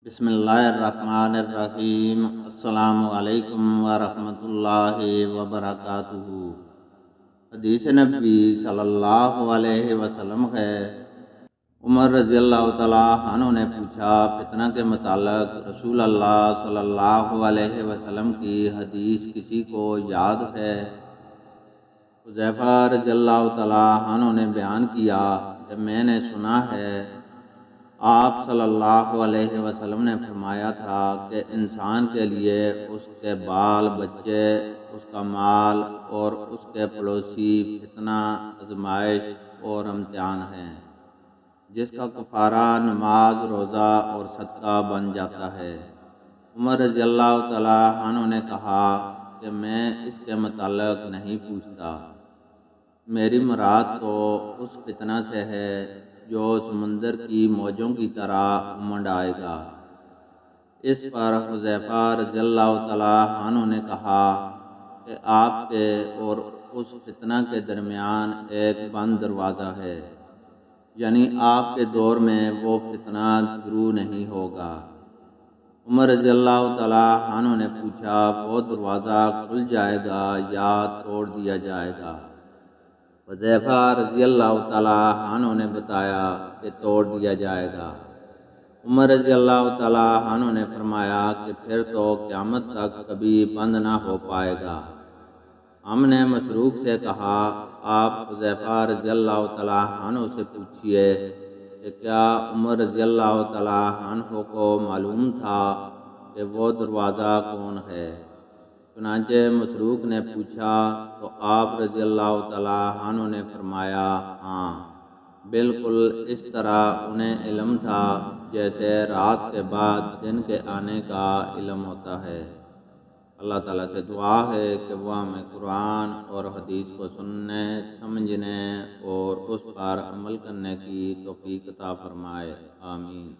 بسم اللہ الرحمن الرحیم۔ السلام علیکم ورحمۃ اللہ وبرکاتہ۔ حدیث نبی صلی اللہ علیہ وسلم ہے، عمر رضی اللہ تعالیٰ عنہ نے پوچھا، فتنہ کے متعلق رسول اللہ صلی اللہ علیہ وسلم کی حدیث کسی کو یاد ہے؟ حذیفہ رضی اللہ تعالیٰ عنہ نے بیان کیا کہ میں نے سنا ہے آپ صلی اللہ علیہ وسلم نے فرمایا تھا کہ انسان کے لیے اس کے بال بچے، اس کا مال اور اس کے پڑوسی فتنہ، آزمائش اور امتحان ہیں، جس کا کفارہ نماز، روزہ اور صدقہ بن جاتا ہے۔ عمر رضی اللہ تعالیٰ عنہ نے کہا کہ میں اس کے متعلق نہیں پوچھتا، میری مراد تو اس فتنہ سے ہے جو سمندر کی موجوں کی طرح امنڈ آئے گا۔ اس پر حذیفہ رضی اللہ تعالیٰ عنہ نے کہا کہ آپ کے اور اس فتنہ کے درمیان ایک بند دروازہ ہے، یعنی آپ کے دور میں وہ فتنہ شروع نہیں ہوگا۔ عمر رضی اللہ تعالیٰ عنہ نے پوچھا، وہ دروازہ کھل جائے گا یا توڑ دیا جائے گا؟ حذیفہ رضی اللہ تعالیٰ عنہ نے بتایا کہ توڑ دیا جائے گا۔ عمر رضی اللہ تعالیٰ عنہ نے فرمایا کہ پھر تو قیامت تک کبھی بند نہ ہو پائے گا۔ ہم نے مسروق سے کہا، آپ حذیفہ رضی اللہ تعالیٰ عنہ سے پوچھئے کہ کیا عمر رضی اللہ تعالیٰ عنہ کو معلوم تھا کہ وہ دروازہ کون ہے؟ چنانچہ مسروق نے پوچھا تو آپ رضی اللہ تعالیٰ عنہ نے فرمایا، ہاں، بالکل اس طرح انہیں علم تھا جیسے رات کے بعد دن کے آنے کا علم ہوتا ہے۔ اللہ تعالیٰ سے دعا ہے کہ وہ ہمیں قرآن اور حدیث کو سننے، سمجھنے اور اس پر عمل کرنے کی توفیق عطا فرمائے، آمین۔